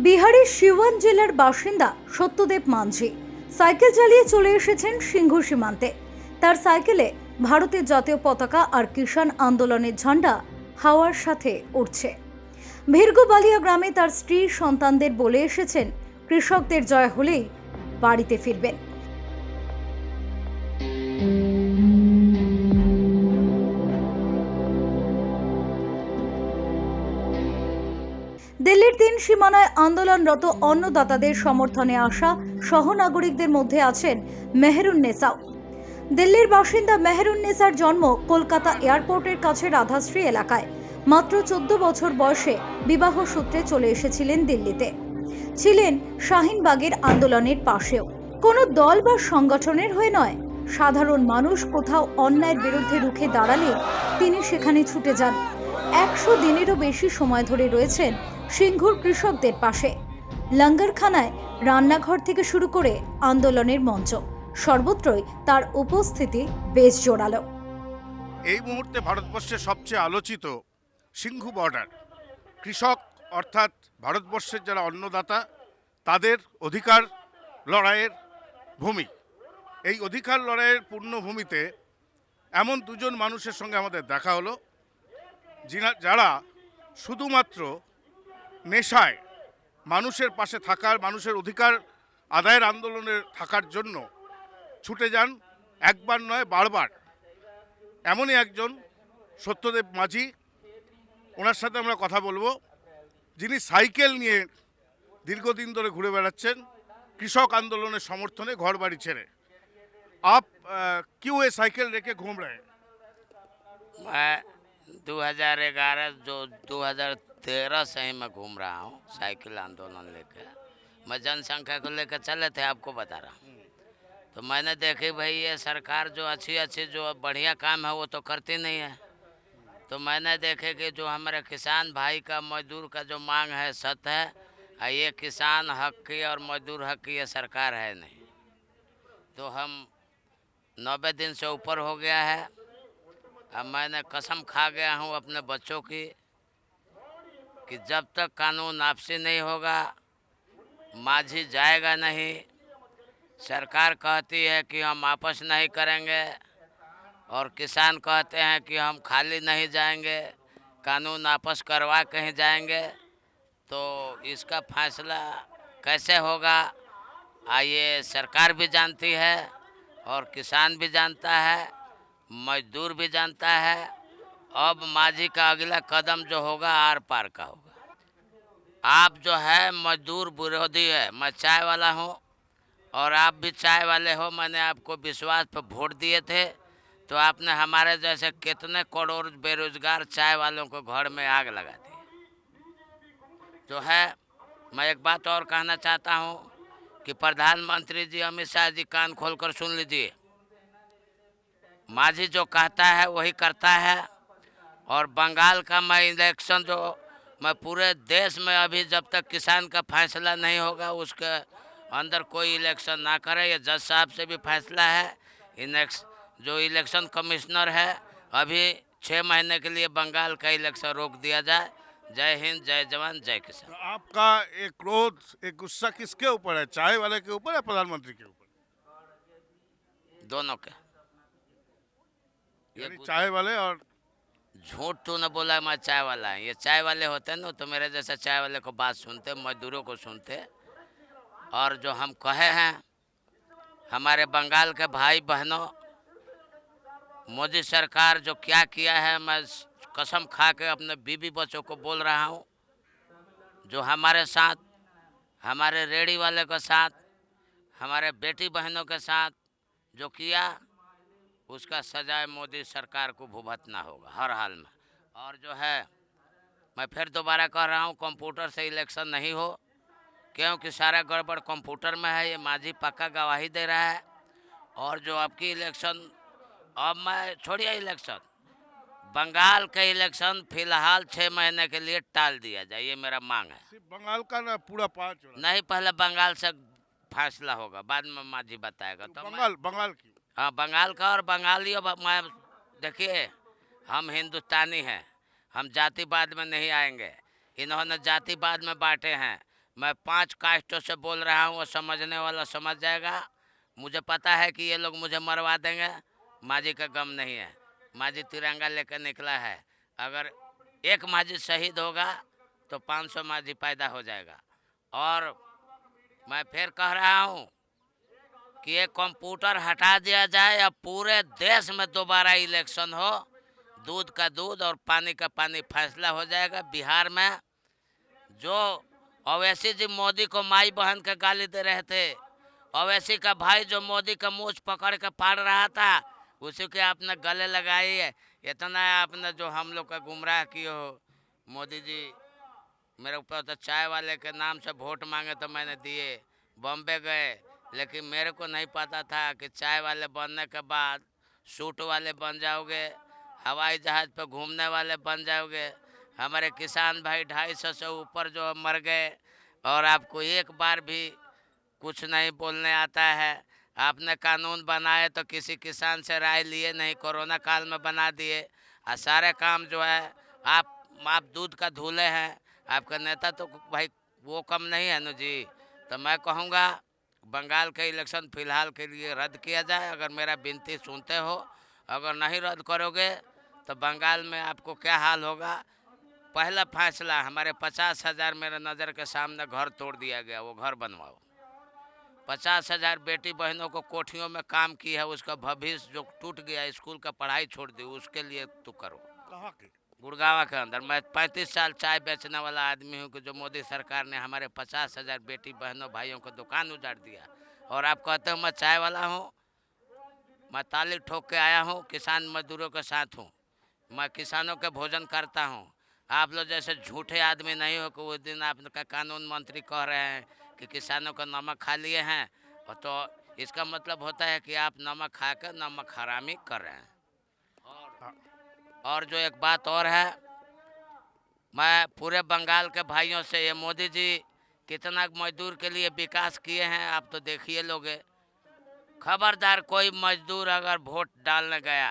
বিহারের সিওয়ান জেলার বাসিন্দা সত্যদেব মাঝি সাইকেল চালিয়ে চলে এসেছেন সিংহ সীমান্তে। তার সাইকেলে ভারতের জাতীয় পতাকা আর কিষাণ আন্দোলনের ঝান্ডা হাওয়ার সাথে উড়ছে। ভিরগোবালিয়া গ্রামে তার স্ত্রী সন্তানদের বলে এসেছেন কৃষকদের জয় হলেই বাড়িতে ফিরবেন। দিল্লির 3 সীমানায় আন্দোলনরত অন্নদাতাদের সমর্থনে আসা সহনাগরিকদের মধ্যে আছেন মেহেরুন্নেসাও। দিল্লির বাসিন্দা মেহেরুন্নেসার জন্ম কলকাতা এয়ারপোর্টের কাছে রাধাশ্রী এলাকায়। মাত্র 14 বছর বয়সে বিবাহ সূত্রে চলে এসেছিলেন দিল্লিতে। ছিলেন শাহিনবাগের আন্দোলনের পাশেও। কোনো দল বা সংগঠনের হয়ে নয়, সাধারণ মানুষ কোথাও অন্যায়ের বিরুদ্ধে রুখে দাঁড়ালে তিনি সেখানে ছুটে যান। 100 দিনেরও বেশি সময় ধরে রয়েছেন সিংহর কৃষকদের পাশে। লঙ্গরখানায় রান্নাঘর থেকে শুরু করে আন্দোলনের মঞ্চ, সর্বত্রই তার উপস্থিতি বেশ জোরালো। এই মুহূর্তে ভারতবর্ষের সবচেয়ে আলোচিত সিংহু বর্ডার, কৃষক অর্থাৎ ভারতবর্ষের যারা অন্নদাতা তাদের অধিকার লড়াইয়ের ভূমি। এই অধিকার লড়াইয়ের পূর্ণভূমিতে এমন দুজন মানুষের সঙ্গে আমাদের দেখা হলো যারা শুধুমাত্র নেশায় মানুষের পাশে থাকার, মানুষের অধিকার আদায়ের আন্দোলনে থাকার জন্য ছুটে যান, একবার নয় বারবার। এমনই একজন সত্যদেব মাঝি, ওনার সাথে আমরা কথা বলবো, যিনি সাইকেল নিয়ে দীর্ঘদিন ধরে ঘুরে বেড়াচ্ছেন कृषक आंदोलन समर्थने घर बाड़ी छेड़े। आप क्यों ये साइकिल लेके घूम रहे हैं? मैं 2011 जो 2013 से ही मैं घूम रहा हूँ साइकिल आंदोलन लेके। मैं जनसंख्या को लेकर चले थे, आपको बता रहा हूँ। तो मैंने देखी भाई ये सरकार जो अच्छी अच्छी जो बढ़िया काम है वो तो करती नहीं है। तो मैंने देखे कि जो हमारे किसान भाई का, मजदूर का जो मांग है सत्य है, ये किसान हक की और मजदूर हक की ये सरकार है नहीं। तो हम 90 दिन से ऊपर हो गया है। अब मैंने कसम खा गया हूँ अपने बच्चों की कि जब तक कानून आपसी नहीं होगा माझी जाएगा नहीं। सरकार कहती है कि हम आपस नहीं करेंगे और किसान कहते हैं कि हम खाली नहीं जाएंगे, कानून आपस करवा कहीं जाएंगे। तो इसका फैसला कैसे होगा ये सरकार भी जानती है और किसान भी जानता है, मजदूर भी जानता है। अब माझी का अगला कदम जो होगा आर पार का होगा। आप जो है मजदूर विरोधी है, मैं चाय वाला हूँ और आप भी चाय वाले हो। मैंने आपको विश्वास पर वोट दिए थे, तो आपने हमारे जैसे कितने करोड़ बेरोजगार चाय वालों को घर में आग लगा दी। जो है मैं एक बात और कहना चाहता हूँ कि प्रधानमंत्री जी अमित शाह जी कान खोलकर सुन लीजिए। माझी जो कहता है वही करता है। और बंगाल का मैं इलेक्शन जो मैं पूरे देश में अभी जब तक किसान का फैसला नहीं होगा उसके अंदर कोई इलेक्शन ना करे। ये जज साहब से भी फैसला है। जो इलेक्शन कमिश्नर है अभी 6 महीने के लिए बंगाल का इलेक्शन रोक दिया जाए। जय हिंद, जय जवान, जय किसान। तो आपका एक क्रोध, एक गुस्सा किसके ऊपर है, चाय वाले के ऊपर या प्रधानमंत्री के ऊपर? दोनों के। यानी चाय वाले और झूठ तू न बोला मैं चाय वाला है। ये चाय वाले होते ना तो मेरे जैसे चाय वाले को बात सुनते, मजदूरों को सुनते। और जो हम कहे हैं हमारे बंगाल के भाई बहनों, मोदी सरकार जो क्या किया है, मैं कसम खा के अपने बीबी बच्चों को बोल रहा हूँ, जो हमारे साथ, हमारे रेडी वाले के साथ, हमारे बेटी बहनों के साथ जो किया उसका सजाए मोदी सरकार को भुगतना होगा हर हाल में। और जो है मैं फिर दोबारा कह रहा हूँ, कंप्यूटर से इलेक्शन नहीं हो, क्योंकि सारा गड़बड़ कंप्यूटर में है। ये माझी पक्का गवाही दे रहा है। और जो आपकी इलेक्शन, अब मैं छोड़िए इलेक्शन, बंगाल के इलेक्शन फिलहाल 6 महीने के लिए टाल दिया जाए, ये मेरा मांग है। सिर्फ बंगाल का ना, पूरा 5 नहीं, पहले बंगाल से फैसला होगा, बाद में माझी बताएगा। तो बंगाल की, हाँ बंगाल का। और बंगालियों मैं देखिए, हम हिंदुस्तानी हैं, हम जातिवाद में नहीं आएंगे। इन्होंने जातिवाद में बांटे हैं। मैं 5 कास्टों से बोल रहा हूँ, वो समझने वाला समझ जाएगा। मुझे पता है कि ये लोग मुझे मरवा देंगे, माजी का गम नहीं है। माजी तिरंगा लेकर निकला है। अगर एक माजी शहीद होगा तो 500 माजी पैदा हो जाएगा। और मैं फिर कह रहा हूँ कि ये कंप्यूटर हटा दिया जाए, अब पूरे देश में दोबारा इलेक्शन हो, दूध का दूध और पानी का पानी फैसला हो जाएगा। बिहार में जो ओवैसी जी मोदी को माई बहन के गाली दे रहे थे, ओवैसी का भाई जो मोदी का मूछ पकड़ के फाड़ रहा था, उसी के आपने गले लगाई है। इतना आपने जो हम लोग का गुमराह किए हो। मोदी जी मेरे ऊपर तो चाय वाले के नाम से वोट मांगे तो मैंने दिए, बॉम्बे गए, लेकिन मेरे को नहीं पता था कि चाय वाले बनने के बाद सूट वाले बन जाओगे, हवाई जहाज़ पे घूमने वाले बन जाओगे। हमारे किसान भाई 250 से ऊपर जो मर गए, और आपको एक बार भी कुछ नहीं बोलने आता है। आपने कानून बनाए तो किसी किसान से राय लिए नहीं, कोरोना काल में बना दिए। और सारे काम जो है आप दूध का धूले हैं। आपका नेता तो भाई वो कम नहीं है ना जी। तो मैं कहूँगा बंगाल के इलेक्शन फ़िलहाल के लिए रद्द किया जाए। अगर मेरा विनती सुनते हो, अगर नहीं रद्द करोगे तो बंगाल में आपको क्या हाल होगा। पहला फैसला हमारे 50,000 मेरे नज़र के सामने घर तोड़ दिया गया, वो घर बनवाओ। 50,000 बेटी बहनों को कोठियों में काम की है, उसका भविष्य जो टूट गया, स्कूल का पढ़ाई छोड़ दी, उसके लिए तू करो। कहाँ के? गुड़गावा के अंदर। मैं 35 साल चाय बेचने वाला आदमी हूँ कि जो मोदी सरकार ने हमारे 50,000 बेटी बहनों भाइयों को दुकान उजाड़ दिया। और आप कहते हो मैं चाय वाला हूँ। मैं ताली ठोक के आया हूँ, किसान मजदूरों के साथ हूँ, मैं किसानों के भोजन करता हूँ। आप लोग जैसे झूठे आदमी नहीं हो कि उस दिन आपका कानून मंत्री कह रहे हैं कि किसानों का नमक खा लिए हैं, और तो इसका मतलब होता है कि आप नमक खा कर नमक हरामी कर रहे हैं। और जो एक बात और है, मैं पूरे बंगाल के भाइयों से, ये मोदी जी कितना मजदूर के लिए विकास किए हैं आप तो देखिए लोगे। खबरदार कोई मजदूर अगर वोट डालने गया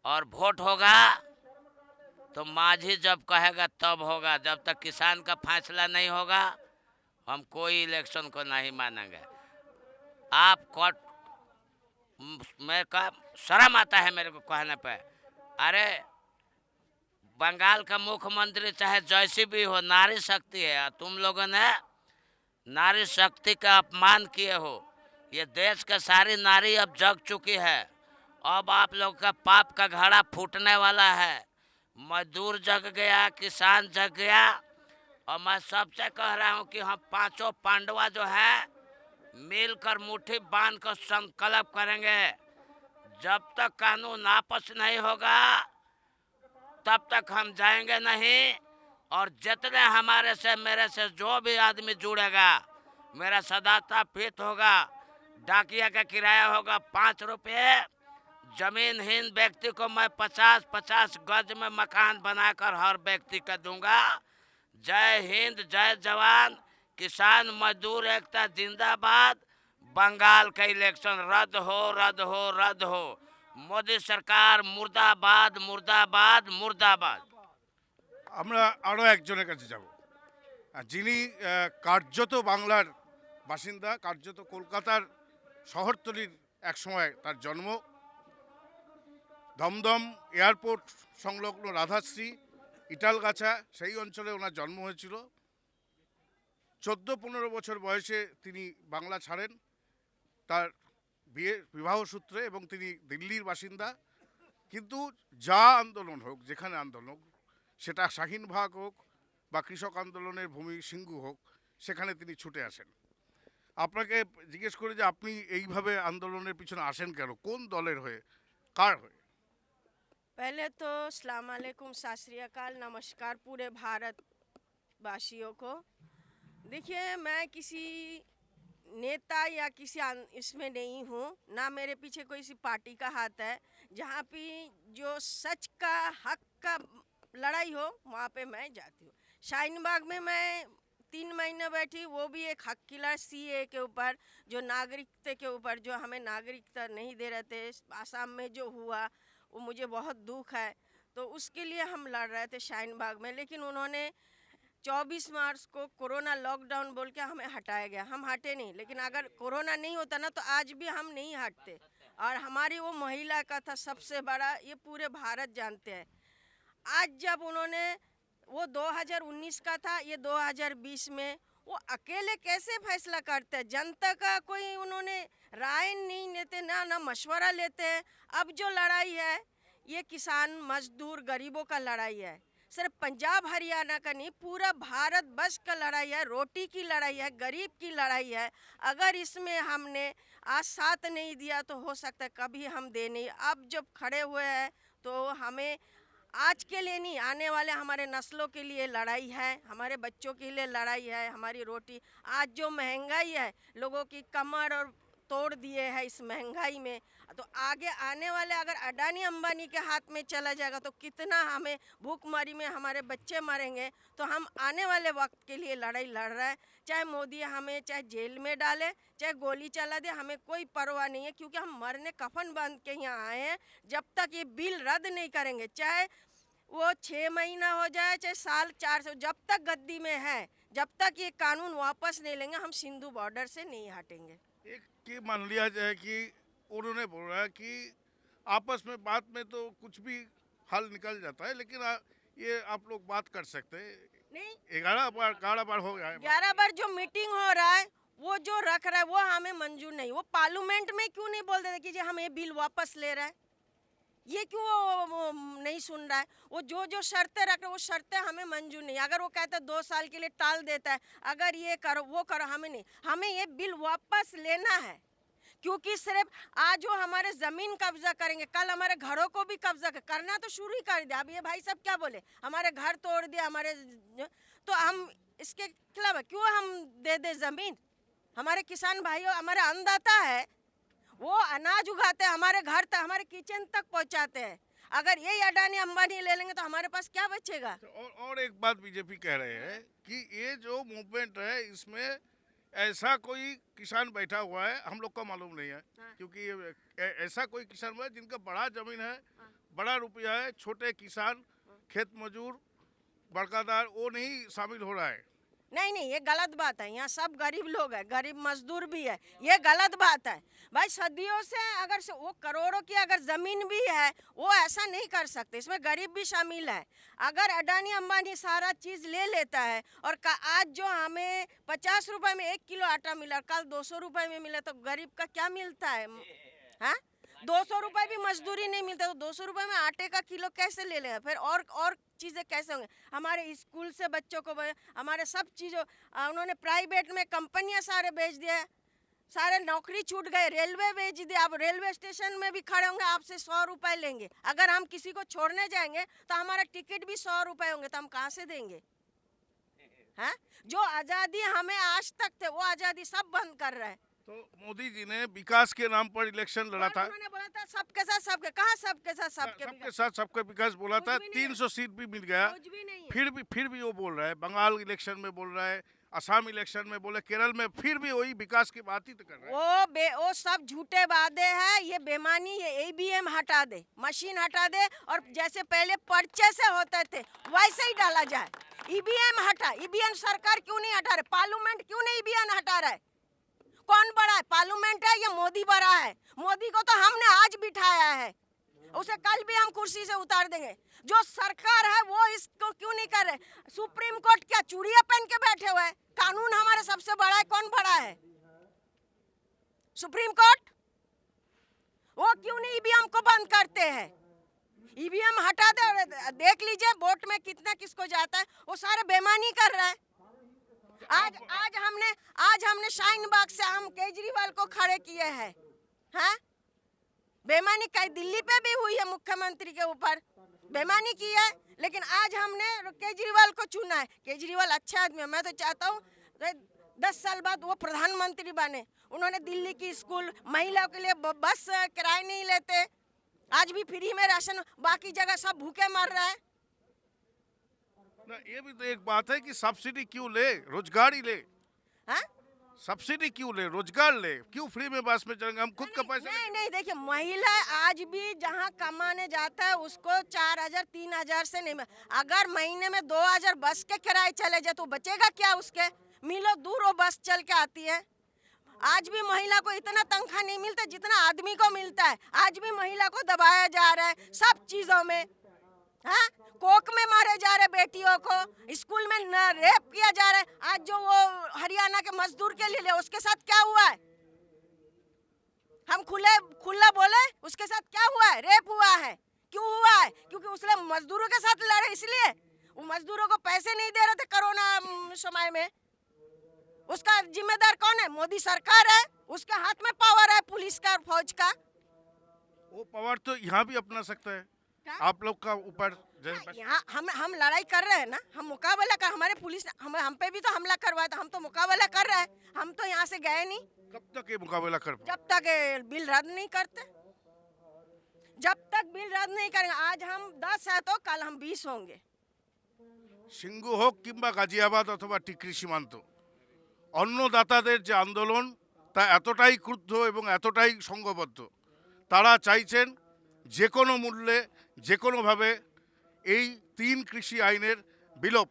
और वोट होगा तो माझी जब कहेगा तब होगा। जब तक किसान का फैसला नहीं होगा हम कोई इलेक्शन को नहीं मानेंगे। आप कोर्ट मेरे का शर्म आता है मेरे को कहने पे। अरे बंगाल का मुख्यमंत्री चाहे जैसी भी हो, नारी शक्ति है। तुम लोगों ने नारी शक्ति का अपमान किए हो। ये देश के सारी नारी अब जग चुकी है। अब आप लोग का पाप का घड़ा फूटने वाला है। मजदूर जग गया, किसान जग गया। और मैं सबसे कह रहा हूँ कि हम पांचों पांडवा जो है मिलकर मुट्ठी बांध कर संकल्प करेंगे। जब तक कानून आपस नहीं होगा तब तक हम जाएंगे नहीं। और जितने हमारे से मेरे से जो भी आदमी जुड़ेगा, मेरा सदाता फिट होगा। डाकिया का किराया होगा 5 रुपये। जमीनहीन व्यक्ति को मैं 50-50 गज में मकान बनाकर हर व्यक्ति का दूंगा। जय हिंद, जय जवान, किसान मजदूर एकता जिंदाबाद। बंगाल का इलेक्शन रद्द हो, रद्द हो, रद्द हो। मोदी सरकार मुर्दाबाद, मुर्दाबाद, मुर्दाबाद। আমরা আরও একজনের কাছে যাব, যিনি কার্যত বাংলার বাসিন্দা, কার্যত কলকাতার শহরতলির একসময় তার জন্ম। দমদম এয়ারপোর্ট সংলগ্ন রাধাশ্রী ইটালগাছা সেই অঞ্চলে ওনার জন্ম হয়েছিল। 14-15 বছর বয়সে তিনি বাংলা ছাড়েন তার বিবাহ সূত্রে, এবং তিনি দিল্লির বাসিন্দা। কিন্তু যা আন্দোলন হোক, যেখানে আন্দোলন হোক, সেটা শাহিনবাগ হোক বা কৃষক আন্দোলনের ভূমি সিঙ্গু হোক, সেখানে তিনি ছুটে আসেন। আপনাকে জিজ্ঞেস করি যে আপনি এইভাবে আন্দোলনের পিছনে আসেন কেন? কোন দলের হয়ে, কার হয়ে? पहले तो अस्सलाम वालेकुम, सत श्री अकाल, नमस्कार पूरे भारत वासियों को। देखिए, मैं किसी नेता या किसी इसमें नहीं हूँ, ना मेरे पीछे कोई सी पार्टी का हाथ है। जहाँ पे जो सच का, हक का लड़ाई हो वहाँ पे मैं जाती हूँ। शाहीनबाग में मैं 3 महीने बैठी, वो भी एक हक की लड़ाई CA के ऊपर, जो नागरिकता के ऊपर, जो हमें नागरिकता नहीं दे रहे थे। आसाम में जो हुआ वो मुझे बहुत दुख है, तो उसके लिए हम लड़ रहे थे शाहीनबाग में। लेकिन उन्होंने 24 मार्च को कोरोना लॉकडाउन बोल के हमें हटाया गया, हम हटे नहीं। लेकिन अगर कोरोना नहीं होता ना तो आज भी हम नहीं हटते। और हमारी वो महिला का था सबसे बड़ा, ये पूरे भारत जानते हैं। आज जब उन्होंने, वो 2019 का था, ये 2020 में, वो अकेले कैसे फैसला करते हैं? जनता का कोई उन्होंने राय नहीं लेते, ना मशवरा लेते हैं। अब जो लड़ाई है ये किसान मजदूर गरीबों का लड़ाई है, सिर्फ पंजाब हरियाणा का नहीं, पूरा भारत बस का लड़ाई है, रोटी की लड़ाई है, गरीब की लड़ाई है। अगर इसमें हमने आज साथ नहीं दिया तो हो सकता है कभी हम दे नहीं। अब जब खड़े हुए हैं तो हमें आज के लिए नहीं, आने वाले हमारे नस्लों के लिए लड़ाई है, हमारे बच्चों के लिए लड़ाई है, हमारी रोटी। आज जो महंगाई है, लोगों की कमर और तोड़ दिए है इस महंगाई में। तो आगे आने वाले अगर अडानी अंबानी के हाथ में चला जाएगा तो कितना हमें भूखमरी में हमारे बच्चे मरेंगे। तो हम आने वाले वक्त के लिए लड़ाई लड़ रहे हैं। चाहे मोदी हमें चाहे जेल में डाले, चाहे गोली चला दे, हमें कोई परवाह नहीं है, क्योंकि हम मरने कफन बांध के यहाँ आए हैं। जब तक ये बिल रद्द नहीं करेंगे, चाहे वो 6 महीना हो जाए, चाहे साल 400, जब तक गद्दी में है, जब तक ये कानून वापस नहीं लेंगे, हम सिंधु बॉर्डर से नहीं हटेंगे। एक कि मान लिया जाए कि उन्होंने बोला कि आपस में बात में तो कुछ भी हल निकल जाता है, लेकिन ये आप लोग बात कर सकते हैं। नहीं, 11 बार हो गया है। 11 बार जो मीटिंग हो रहा है, वो जो रख रहा है वो हमें मंजूर नहीं। वो पार्लियामेंट में क्यों नहीं बोल देते कि जी हम ये बिल वापस ले रहा है? ये क्यों वो नहीं सुन रहा है? वो जो शर्तें रख रहे हैं वो शर्तें हमें मंजूर नहीं। अगर वो कहता है 2 साल के लिए टाल देता है, अगर ये करो वो करो, हमें नहीं, हमें ये बिल वापस लेना है। क्योंकि सिर्फ आज वो हमारे ज़मीन कब्जा करेंगे, कल हमारे घरों को भी कब्जा करना तो शुरू ही कर दिया। अब ये भाई साहब क्या बोले, हमारे घर तोड़ दिया हमारे, तो हम इसके खिलाफ क्यों हम दे ज़मीन? हमारे किसान भाइयों, हमारे अन्नदाता है, वो अनाज उगाते हैं, हमारे घर तक, हमारे किचन तक पहुंचाते हैं। अगर ये अडानी अंबानी ले लेंगे तो हमारे पास क्या बचेगा? और एक बात बीजेपी कह रहे हैं कि ये जो मूवमेंट है इसमें ऐसा कोई किसान बैठा हुआ है, हम लोग को मालूम नहीं है। हाँ। क्योंकि ऐसा कोई किसान हुआ है जिनका बड़ा जमीन है, बड़ा रुपया है, छोटे किसान, खेत मजदूर, बड़कादार, वो नहीं शामिल हो रहा है। नहीं, ये गलत बात है। यहाँ सब गरीब लोग हैं, गरीब मजदूर भी है, ये गलत बात है भाई। सदियों से अगर से वो करोड़ों की अगर ज़मीन भी है, वो ऐसा नहीं कर सकते, इसमें गरीब भी शामिल है। अगर अडानी अंबानी सारा चीज़ ले लेता है और आज जो हमें 50 रुपए में 1 किलो आटा मिला, कल 200 रुपए में मिला, तो गरीब का क्या मिलता है? हाँ, 200 रुपए भी मजदूरी नहीं मिलता, तो 200 रुपए में आटे का किलो कैसे ले लेंगे? फिर और चीज़ें कैसे होंगे? हमारे स्कूल से बच्चों को, हमारे सब चीज़ों, उन्होंने प्राइवेट में कंपनियां सारे बेच दिए, सारे नौकरी छूट गए, रेलवे बेच दिया। अब रेलवे स्टेशन में भी खड़े होंगे, आपसे 100 रुपए लेंगे। अगर हम किसी को छोड़ने जाएंगे तो हमारा टिकट भी 100 रुपए होंगे, तो हम कहाँ से देंगे? हाँ, जो आज़ादी हमें आज तक थे वो आज़ादी सब बंद कर रहे हैं। तो मोदी जी ने विकास के नाम पर इलेक्शन लड़ा था, उन्होंने बोला था सबके साथ सबके, कहाँ सबके साथ सबके? सबके साथ सबका विकास बोला था, कुछ भी नहीं है। 300 सीट भी मिल गया। कुछ भी नहीं है। फिर भी वो बोल रहा है, बंगाल इलेक्शन में बोल रहा है, असम इलेक्शन में बोले, केरल में फिर भी वही विकास की बात ही तो कर रहा है। वो सब झूठे वादे हैं, ये बेमानी, ये ईवीएम हटा दे, मशीन हटा दे, और जैसे पहले पर्चे से होते थे वैसे ही डाला जाए। ईवीएम हटा, ईवीएम सरकार क्यों नहीं हटा रहे? पार्लियामेंट क्यों नहीं ईवीएम हटा रहा है? कौन बड़ा है, पार्लियामेंट है या मोदी बड़ा है? मोदी को तो हमने आज बिठाया है, उसे कल भी हम कुर्सी से उतार देंगे। जो सरकार है वो इसको क्यों नहीं कर रहे? सुप्रीम कोर्ट क्या चूड़ियां पहन के बैठे हुए हैं? कानून हमारे सबसे बड़ा है, कौन बड़ा है? Supreme court. वो क्यों नहीं ईवीएम को बंद करते हैं? ईवीएम हटा दे और देख लीजिए वोट में कितना किसको जाता है। वो सारे बेईमानी कर रहे हैं। आज हमने शाहीन बाग से हम केजरीवाल को खड़े किए हैं। हाँ, बेईमानी कई दिल्ली पे भी हुई है, मुख्यमंत्री के ऊपर बेईमानी की है, लेकिन आज हमने केजरीवाल को चुना है। केजरीवाल अच्छा आदमी है, मैं तो चाहता हूँ 10 साल बाद वो प्रधानमंत्री बने। उन्होंने दिल्ली की स्कूल, महिलाओं के लिए बस किराए नहीं लेते, आज भी फ्री में राशन, बाकी जगह सब भूखे मर रहे हैं। ना, ये भी तो एक बात है कि सब्सिडी क्यों ले, रोजगार ही ले। हाँ, सब्सिडी क्यों ले, रोजगार ले, क्यों फ्री में बस में चलेंगे, हम खुद का पैसा नहीं नहीं, देखिए महिला आज भी जहाँ कमाने जाता है उसको 4,000 3,000 से नहीं अगर महीने में 2,000 बस के किराए चले जाए तो बचेगा क्या उसके? मीलों दूर वो बस चल के आती है। आज भी महिला को इतना तनख्वाह नहीं मिलता जितना आदमी को मिलता है। आज भी महिला को दबाया जा रहा है सब चीजों में। हाँ, कोक में मारे जा रहे बेटियों को, स्कूल में रेप किया जा रहा है। आज जो वो हरियाणा के मजदूर के लिए उसके साथ क्या हुआ है? हम खुला बोले उसके साथ क्या हुआ है? रेप हुआ है। क्यों हुआ है? क्योंकि उसने मजदूरों के साथ लड़े, इसलिए वो मजदूरों को पैसे नहीं दे रहे थे कोरोना समय में। उसका जिम्मेदार कौन है? मोदी सरकार है, उसके हाथ में पावर है पुलिस का, फौज का। वो पावर तो यहाँ भी अपना सकता है क्या? आप लोग का ऊपर। यहाँ हम लड़ाई कर रहे हैं ना, हम मुकाबला कर, हमारे पुलिस हम पे भी तो हमला करवाया था, हम तो मुकाबला कर रहे हैं। हम तो यहाँ से गए नहीं कब तक ये मुकाबला कर पाओ? जब तक ये बिल रद्द नहीं करते। जब तक बिल रद्द नहीं करेंगे, आज हम 10 है तो कल हम 20 होंगे। সিংহু হোক কিংবা গাজিয়াবাদ অথবা টিকরি সীমান্ত, অন্নদাতাদের যে আন্দোলন তা এতটাই ক্রুদ্ধ এবং এতটাই সংঘবদ্ধ, তারা চাইছেন যে কোনো মূল্যে যে কোনোভাবে এই 3 কৃষি আইনের বিলোপ।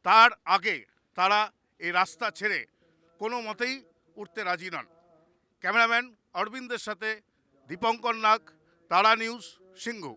তার আগে তারা এই রাস্তা ছেড়ে কোনো মতেই উঠতে রাজি নন। ক্যামেরাম্যান অরবিন্দের সাথে দীপঙ্কর নাগ, তারা নিউজ, সিংহু।